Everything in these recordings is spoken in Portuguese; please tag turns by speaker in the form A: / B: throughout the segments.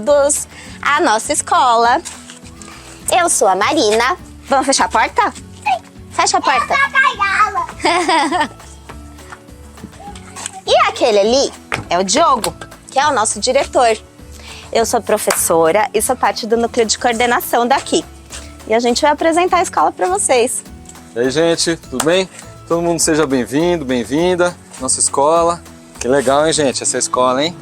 A: todos à nossa escola. Eu sou a Marina. Vamos fechar a porta? Sim. Fecha a porta. E aquele ali é o Diogo, que é o nosso diretor. Eu sou professora e sou parte do núcleo de coordenação daqui. E a gente vai apresentar a escola para vocês.
B: E aí, gente, tudo bem? Todo mundo seja bem-vindo, bem-vinda à nossa escola. Que legal, hein, gente, essa escola, hein?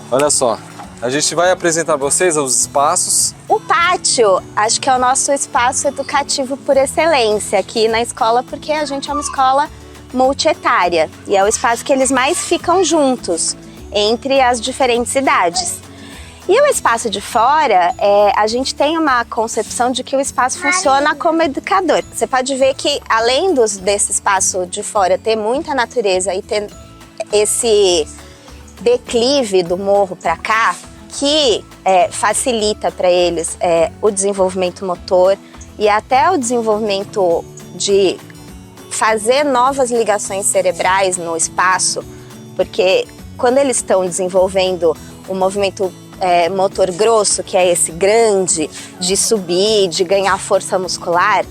B: Olha só, a gente vai apresentar para vocês os espaços.
A: O pátio, acho que é o nosso espaço educativo por excelência aqui na escola, porque a gente é uma escola multietária e é o espaço que eles mais ficam juntos entre as diferentes idades. E o espaço de fora, a gente tem uma concepção de que o espaço funciona como educador. Você pode ver que além desse espaço de fora ter muita natureza e ter esse declive do morro para cá, que facilita para eles o desenvolvimento motor e até o desenvolvimento de fazer novas ligações cerebrais no espaço, porque quando eles estão desenvolvendo o movimento motor grosso, que é esse grande, de subir, de ganhar força muscular,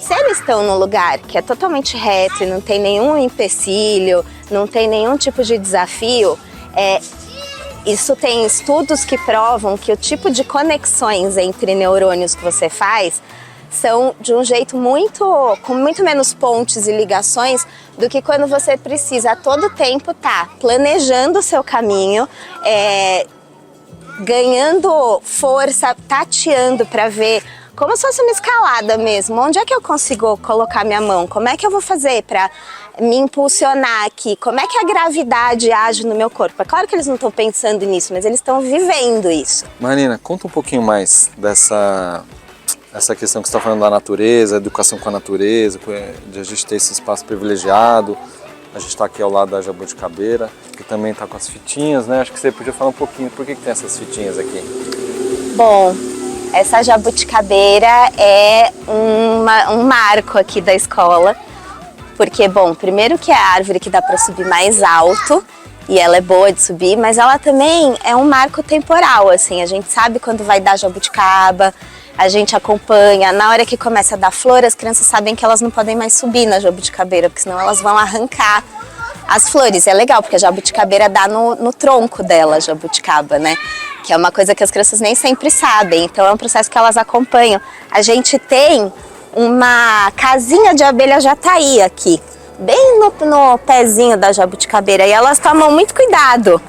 A: se eles estão num lugar que é totalmente reto e não tem nenhum empecilho, não tem nenhum tipo de desafio, isso tem estudos que provam que o tipo de conexões entre neurônios que você faz são de um jeito com muito menos pontes e ligações do que quando você precisa a todo tempo estar planejando o seu caminho, ganhando força, tateando para ver, como se fosse uma escalada mesmo, onde é que eu consigo colocar minha mão, como é que eu vou fazer para me impulsionar aqui, como é que a gravidade age no meu corpo. É claro que eles não estão pensando nisso, mas eles estão vivendo isso.
B: Marina, conta um pouquinho mais essa questão que você está falando da natureza, educação com a natureza, de a gente ter esse espaço privilegiado. A gente está aqui ao lado da Jabuticabeira, que também está com as fitinhas, né? Acho que você podia falar um pouquinho por que tem essas fitinhas aqui.
A: Bom, essa Jabuticabeira é um marco aqui da escola, porque, bom, primeiro que é a árvore que dá para subir mais alto, e ela é boa de subir, mas ela também é um marco temporal, assim, a gente sabe quando vai dar jabuticaba, a gente acompanha, na hora que começa a dar flor, as crianças sabem que elas não podem mais subir na jabuticabeira, porque senão elas vão arrancar as flores. É legal, porque a jabuticabeira dá no tronco dela, a jabuticaba, né? Que é uma coisa que as crianças nem sempre sabem, então é um processo que elas acompanham. A gente tem uma casinha de abelha jataí aqui, bem no pezinho da jabuticabeira, e elas tomam muito cuidado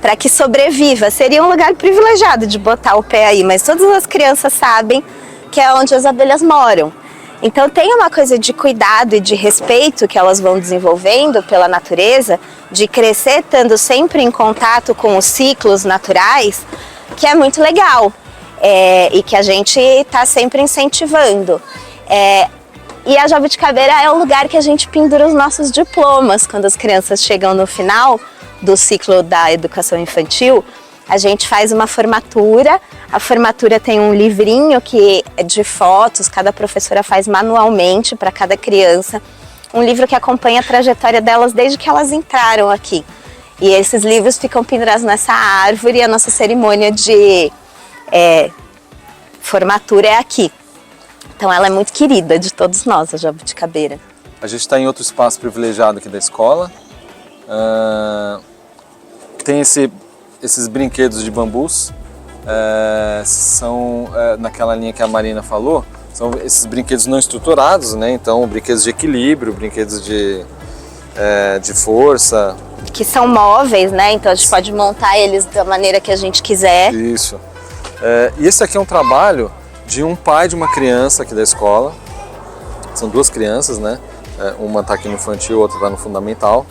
A: para que sobreviva. Seria um lugar privilegiado de botar o pé aí, mas todas as crianças sabem que é onde as abelhas moram. Então tem uma coisa de cuidado e de respeito que elas vão desenvolvendo pela natureza, de crescer estando sempre em contato com os ciclos naturais, que é muito legal e que a gente está sempre incentivando. E a Jabuticabeira é o lugar que a gente pendura os nossos diplomas quando as crianças chegam no final do ciclo da educação infantil. A gente faz uma formatura, a formatura tem um livrinho que é de fotos, cada professora faz manualmente para cada criança, um livro que acompanha a trajetória delas desde que elas entraram aqui. E esses livros ficam pendurados nessa árvore e a nossa cerimônia de formatura é aqui. Então ela é muito querida de todos nós, a Jabuticabeira.
B: A gente está em outro espaço privilegiado aqui da escola. Tem esses brinquedos de bambus, são naquela linha que a Marina falou, são esses brinquedos não estruturados, né? Então brinquedos de equilíbrio, brinquedos de força.
A: Que são móveis, né? Então a gente pode montar eles da maneira que a gente quiser.
B: Isso. E esse aqui é um trabalho de um pai de uma criança aqui da escola. São duas crianças, né? Uma está aqui no infantil, outra está no fundamental.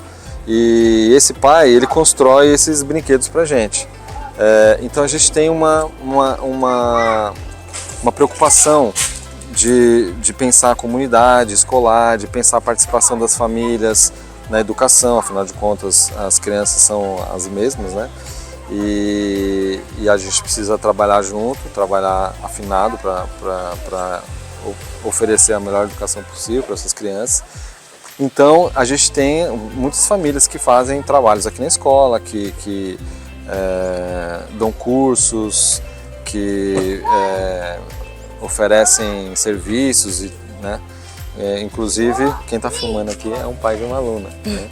B: E esse pai, ele constrói esses brinquedos pra gente. Então a gente tem uma preocupação de pensar a comunidade escolar, de pensar a participação das famílias na educação, afinal de contas as crianças são as mesmas, né? E a gente precisa trabalhar junto, trabalhar afinado para oferecer a melhor educação possível para essas crianças. Então a gente tem muitas famílias que fazem trabalhos aqui na escola, que dão cursos, que oferecem serviços, né? Inclusive, quem está filmando aqui é um pai de uma aluna, né?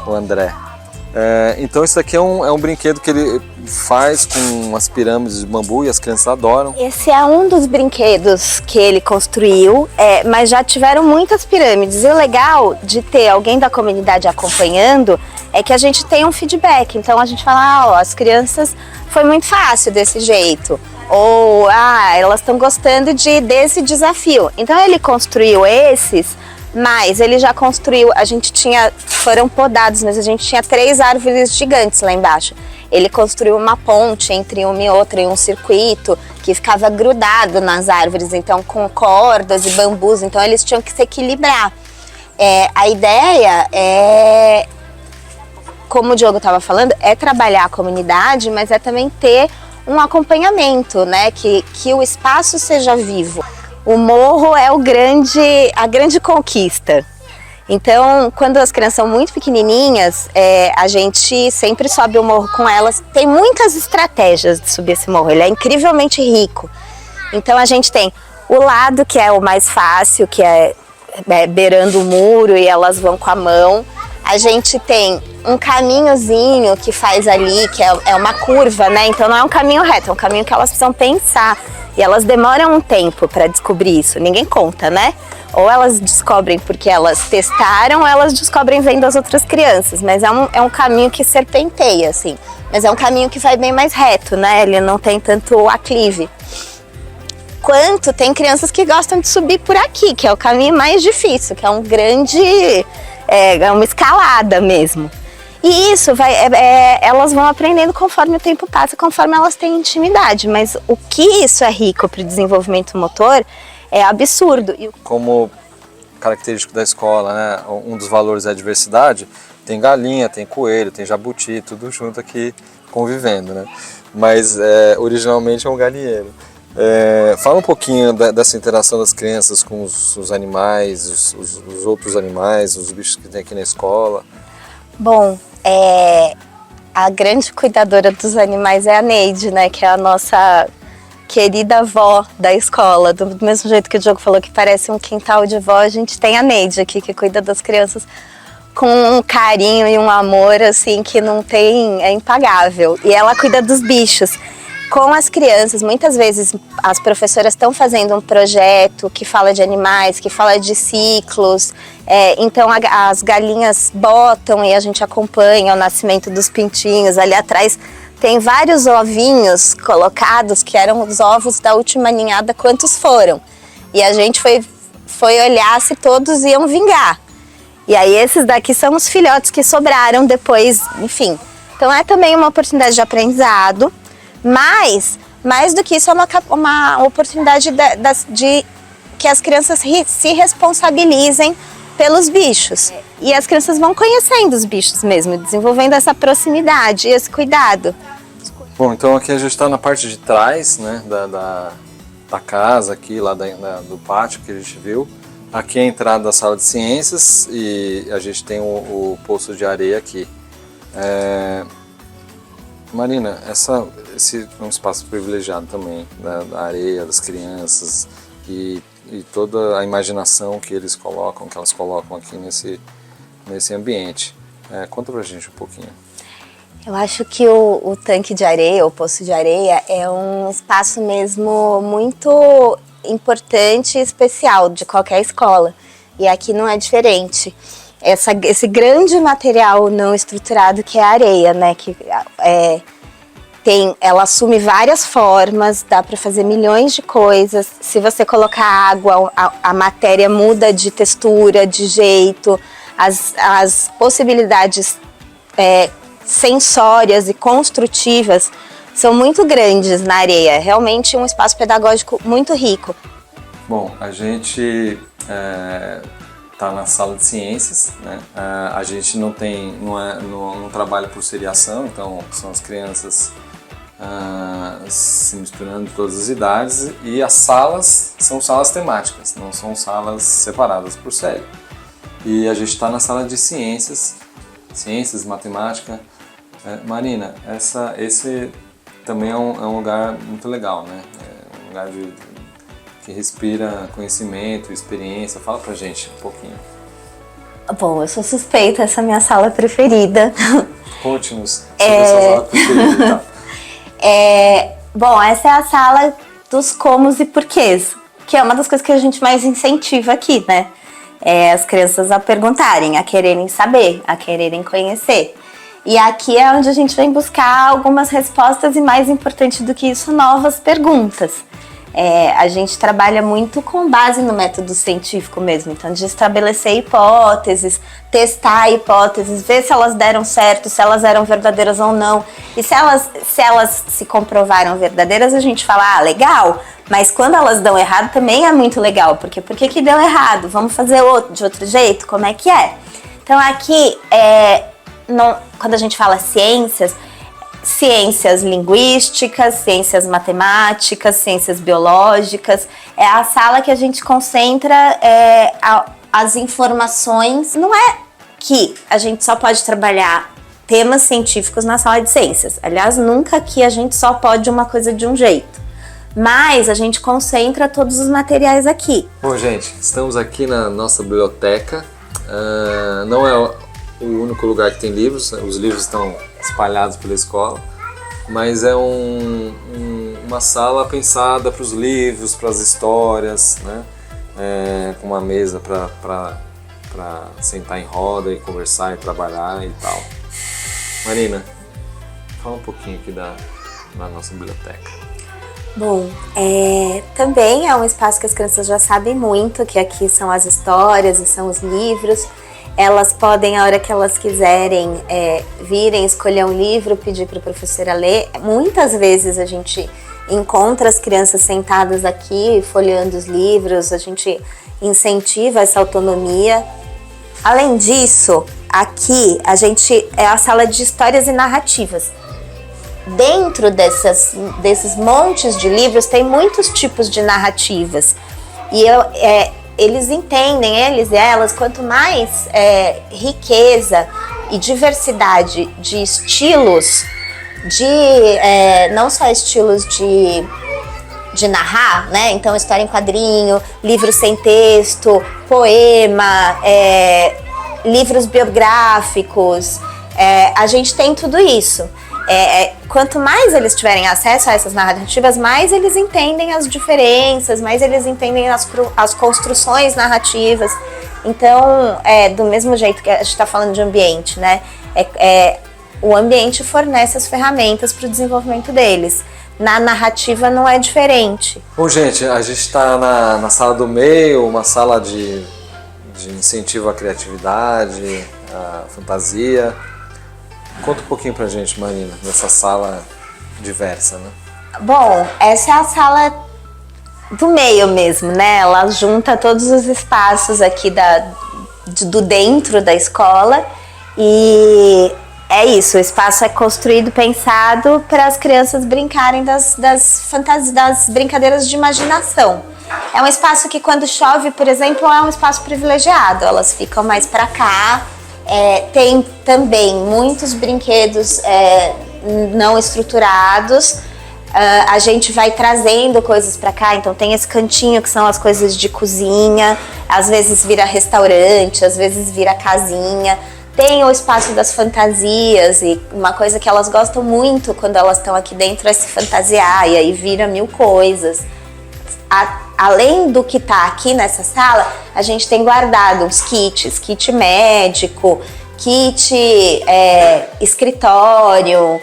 B: O André. Então isso aqui é um brinquedo que ele faz com as pirâmides de bambu e as crianças adoram.
A: Esse é um dos brinquedos que ele construiu, mas já tiveram muitas pirâmides. E o legal de ter alguém da comunidade acompanhando é que a gente tem um feedback. Então a gente fala, as crianças foi muito fácil desse jeito. Ou, elas estão gostando desse desafio. Então ele construiu esses, mas ele já construiu, foram podados, mas a gente tinha 3 árvores gigantes lá embaixo. Ele construiu uma ponte entre uma e outra, em um circuito que ficava grudado nas árvores, então com cordas e bambus, então eles tinham que se equilibrar. A ideia como o Diogo estava falando, é trabalhar a comunidade, mas é também ter um acompanhamento, né? Que o espaço seja vivo. O morro é a grande conquista. Então, quando as crianças são muito pequenininhas, a gente sempre sobe o morro com elas. Tem muitas estratégias de subir esse morro, ele é incrivelmente rico. Então a gente tem o lado que é o mais fácil, que é beirando o muro e elas vão com a mão. A gente tem um caminhozinho que faz ali, que é uma curva, né? Então não é um caminho reto, é um caminho que elas precisam pensar. E elas demoram um tempo para descobrir isso, ninguém conta, né? Ou elas descobrem porque elas testaram, ou elas descobrem vendo as outras crianças. Mas é um caminho que serpenteia, assim. Mas é um caminho que vai bem mais reto, né? Ele não tem tanto aclive. Quanto tem crianças que gostam de subir por aqui, que é o caminho mais difícil, que é um grande... é uma escalada mesmo. E isso elas vão aprendendo conforme o tempo passa, conforme elas têm intimidade. Mas o que isso é rico para o desenvolvimento motor é absurdo.
B: Como característico da escola, né, um dos valores é a diversidade. Tem galinha, tem coelho, tem jabuti, tudo junto aqui convivendo, né? Mas originalmente é um galinheiro. Fala um pouquinho dessa interação das crianças com os animais, os outros animais, os bichos que tem aqui na escola.
A: Bom, a grande cuidadora dos animais é a Neide, né? Que é a nossa querida avó da escola. Do mesmo jeito que o Diogo falou que parece um quintal de vó, a gente tem a Neide aqui que cuida das crianças com um carinho e um amor assim que não tem, é impagável. E ela cuida dos bichos. Com as crianças, muitas vezes as professoras estão fazendo um projeto que fala de animais, que fala de ciclos, então as galinhas botam e a gente acompanha o nascimento dos pintinhos. Ali atrás tem vários ovinhos colocados que eram os ovos da última ninhada, quantos foram. E a gente foi olhar se todos iam vingar. E aí esses daqui são os filhotes que sobraram depois, enfim. Então é também uma oportunidade de aprendizado. Mas, mais do que isso, é uma oportunidade de que as crianças se responsabilizem pelos bichos. E as crianças vão conhecendo os bichos mesmo, desenvolvendo essa proximidade e esse cuidado.
B: Bom, então aqui a gente está na parte de trás, né, da casa, aqui lá do pátio que a gente viu. Aqui é a entrada da sala de ciências e a gente tem o poço de areia aqui. Marina, esse é um espaço privilegiado também, da areia, das crianças e toda a imaginação que elas colocam aqui nesse ambiente. Conta pra gente um pouquinho.
A: Eu acho que o tanque de areia, o poço de areia, é um espaço mesmo muito importante e especial de qualquer escola. E aqui não é diferente. Esse grande material não estruturado que é a areia, né? Que ela assume várias formas, dá para fazer milhões de coisas. Se você colocar água, a matéria muda de textura, de jeito. As possibilidades sensórias e construtivas são muito grandes na areia. É realmente um espaço pedagógico muito rico.
B: Bom, a gente está na sala de ciências, né? A gente não trabalha por seriação, então são as crianças se misturando de todas as idades, e as salas são salas temáticas, não são salas separadas por série. E a gente está na sala de ciências, matemática, Marina, esse também é um lugar muito legal, né? É um lugar que respira conhecimento, experiência. Fala pra gente um pouquinho.
A: Bom, eu sou suspeita, essa é a minha sala preferida.
B: Conte-nos sobre essa sala preferida.
A: Bom, essa é a sala dos comos e porquês, que é uma das coisas que a gente mais incentiva aqui, né? As crianças a perguntarem, a quererem saber, a quererem conhecer. E aqui é onde a gente vem buscar algumas respostas e, mais importante do que isso, novas perguntas. A gente trabalha muito com base no método científico mesmo, então de estabelecer hipóteses, testar hipóteses, ver se elas deram certo, se elas eram verdadeiras ou não. E se elas se comprovaram verdadeiras, a gente fala, legal, mas quando elas dão errado também é muito legal, porque por que deu errado? Vamos fazer de outro jeito? Como é que é? Então aqui, quando a gente fala ciências linguísticas, ciências matemáticas, ciências biológicas. É a sala que a gente concentra as informações. Não é que a gente só pode trabalhar temas científicos na sala de ciências. Aliás, nunca aqui a gente só pode uma coisa de um jeito. Mas a gente concentra todos os materiais aqui.
B: Bom, gente, estamos aqui na nossa biblioteca. Não é o único lugar que tem livros, os livros estão espalhados pela escola, mas é uma sala pensada para os livros, para as histórias, né? Com uma mesa para sentar em roda e conversar e trabalhar e tal. Marina, fala um pouquinho aqui da nossa biblioteca.
A: Bom, também é um espaço que as crianças já sabem muito, que aqui são as histórias e são os livros. Elas podem, a hora que elas quiserem, virem, escolher um livro, pedir para a professora ler. Muitas vezes a gente encontra as crianças sentadas aqui, folheando os livros, a gente incentiva essa autonomia. Além disso, aqui é a sala de histórias e narrativas. Dentro desses montes de livros tem muitos tipos de narrativas. E eles entendem, eles e elas, quanto mais riqueza e diversidade de estilos, não só estilos de narrar, né? Então, história em quadrinho, livro sem texto, poema, livros biográficos, a gente tem tudo isso. Quanto mais eles tiverem acesso a essas narrativas, mais eles entendem as diferenças, mais eles entendem as construções narrativas. Então, do mesmo jeito que a gente está falando de ambiente, né? O ambiente fornece as ferramentas para o desenvolvimento deles. Na narrativa não é diferente.
B: Bom, gente, a gente está na sala do meio, uma sala de incentivo à criatividade, à fantasia. Conta um pouquinho pra gente, Marina, dessa sala diversa, né?
A: Bom, essa é a sala do meio mesmo, né? Ela junta todos os espaços aqui do dentro da escola e é isso, o espaço é construído, pensado para as crianças brincarem das fantasias, das brincadeiras de imaginação. É um espaço que quando chove, por exemplo, é um espaço privilegiado, elas ficam mais para cá. Tem também muitos brinquedos não estruturados. A gente vai trazendo coisas para cá, então tem esse cantinho que são as coisas de cozinha, às vezes vira restaurante, às vezes vira casinha. Tem o espaço das fantasias e uma coisa que elas gostam muito quando elas estão aqui dentro é se fantasiar e aí vira mil coisas. Além do que está aqui nessa sala, a gente tem guardado uns kit médico, kit escritório,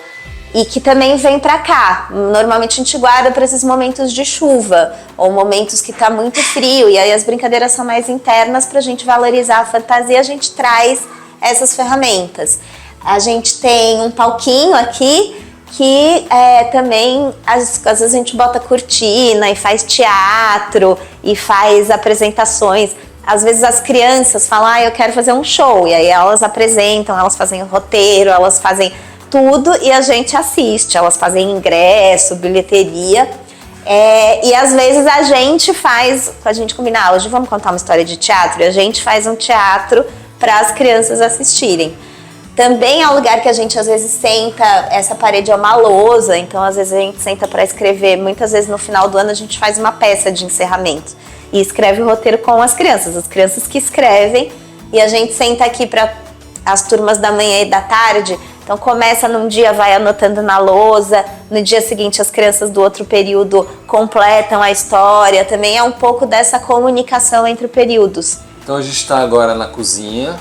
A: e que também vem para cá. Normalmente a gente guarda para esses momentos de chuva ou momentos que está muito frio, e aí as brincadeiras são mais internas. Para a gente valorizar a fantasia, a gente traz essas ferramentas. A gente tem um palquinho aqui, que também, às vezes a gente bota cortina e faz teatro e faz apresentações. Às vezes as crianças falam, eu quero fazer um show, e aí elas apresentam, elas fazem o roteiro, elas fazem tudo e a gente assiste, elas fazem ingresso, bilheteria. E às vezes a gente combina, hoje vamos contar uma história de teatro, e a gente faz um teatro para as crianças assistirem. Também é um lugar que a gente às vezes senta, essa parede é uma lousa, então às vezes a gente senta para escrever. Muitas vezes no final do ano a gente faz uma peça de encerramento e escreve o roteiro com as crianças que escrevem, e a gente senta aqui para as turmas da manhã e da tarde. Então começa num dia, vai anotando na lousa, no dia seguinte as crianças do outro período completam a história. Também é um pouco dessa comunicação entre períodos.
B: Então a gente está agora na cozinha.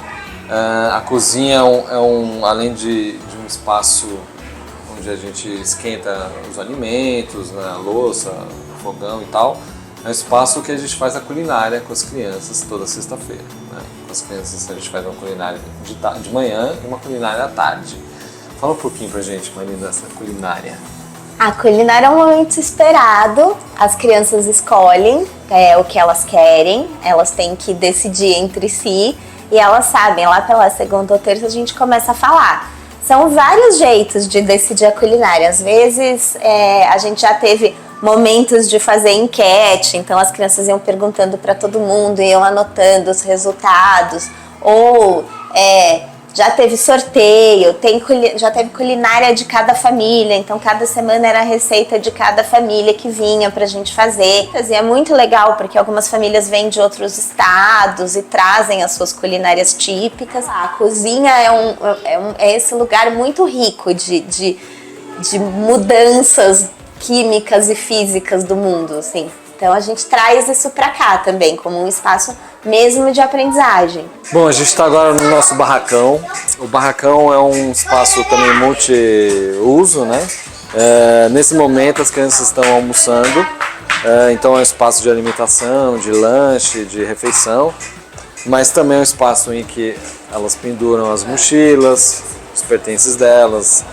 B: A cozinha além de um espaço onde a gente esquenta os alimentos, né, a louça, o fogão e tal, é um espaço que a gente faz a culinária com as crianças toda sexta-feira. Né? Com as crianças a gente faz uma culinária de manhã e uma culinária à tarde. Fala um pouquinho pra gente, Marina, dessa culinária.
A: A culinária é um momento esperado, as crianças escolhem o que elas querem, elas têm que decidir entre si. E elas sabem, lá pela segunda ou terça a gente começa a falar. São vários jeitos de decidir a culinária. Às vezes a gente já teve momentos de fazer enquete, então as crianças iam perguntando para todo mundo, iam anotando os resultados. Ou já teve sorteio, já teve culinária de cada família, então cada semana era a receita de cada família que vinha pra gente fazer. E é muito legal, porque algumas famílias vêm de outros estados e trazem as suas culinárias típicas. A cozinha é esse lugar muito rico de mudanças químicas e físicas do mundo, assim. Então a gente traz isso para cá também, como um espaço mesmo de aprendizagem.
B: Bom, a gente está agora no nosso barracão. O barracão é um espaço também multiuso, né? Nesse momento as crianças estão almoçando, então é um espaço de alimentação, de lanche, de refeição, mas também é um espaço em que elas penduram as mochilas, os pertences delas,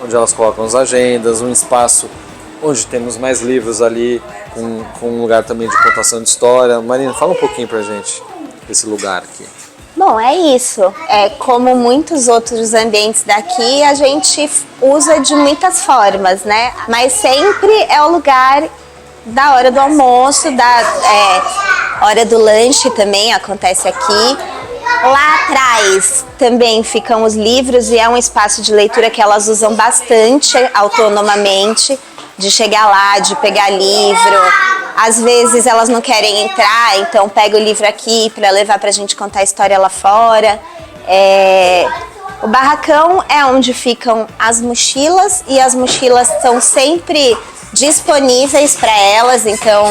B: onde elas colocam as agendas, um espaço onde temos mais livros ali, com um lugar também de contação de história. Marina, fala um pouquinho pra gente desse lugar aqui.
A: Bom, é isso. Como muitos outros ambientes daqui, a gente usa de muitas formas, né? Mas sempre é o lugar da hora do almoço, hora do lanche também acontece aqui. Lá atrás também ficam os livros e é um espaço de leitura que elas usam bastante autonomamente, de chegar lá, de pegar livro. Às vezes elas não querem entrar, então pega o livro aqui para levar para a gente contar a história lá fora. O barracão é onde ficam as mochilas, e as mochilas estão sempre disponíveis para elas, então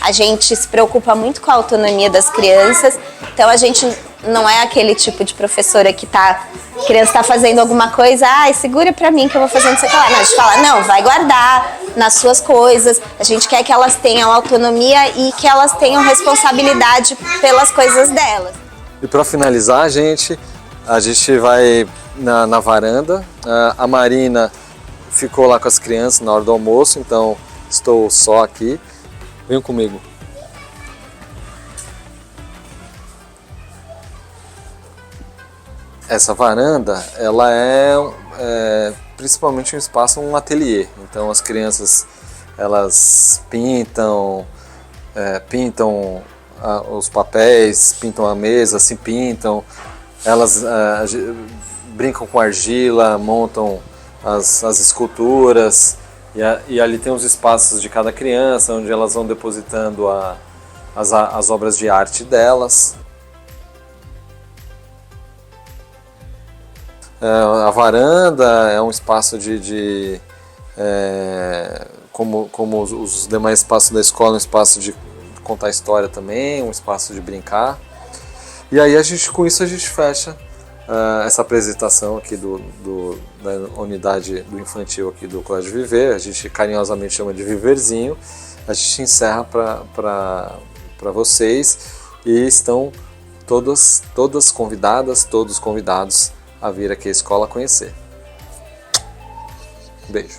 A: a gente se preocupa muito com a autonomia das crianças. Então a gente não é aquele tipo de professora que a criança está fazendo alguma coisa, segura para mim que eu vou fazer não sei o que lá. Não, a gente fala, não, vai guardar nas suas coisas. A gente quer que elas tenham autonomia e que elas tenham responsabilidade pelas coisas delas.
B: E para finalizar, a gente vai na varanda. A Marina ficou lá com as crianças na hora do almoço, então estou só aqui. Venham comigo. Essa varanda, ela é principalmente um espaço, um ateliê. Então as crianças, elas pintam os papéis, pintam a mesa, se pintam. Elas brincam com argila, montam as esculturas. E ali tem os espaços de cada criança, onde elas vão depositando as obras de arte delas. A varanda é um espaço como os demais espaços da escola, um espaço de contar história também, um espaço de brincar. E aí com isso a gente fecha essa apresentação aqui da unidade do infantil aqui do Colégio Viver. A gente carinhosamente chama de Viverzinho. A gente encerra para vocês, e estão todas convidadas, todos convidados a vir aqui à escola conhecer. Beijo.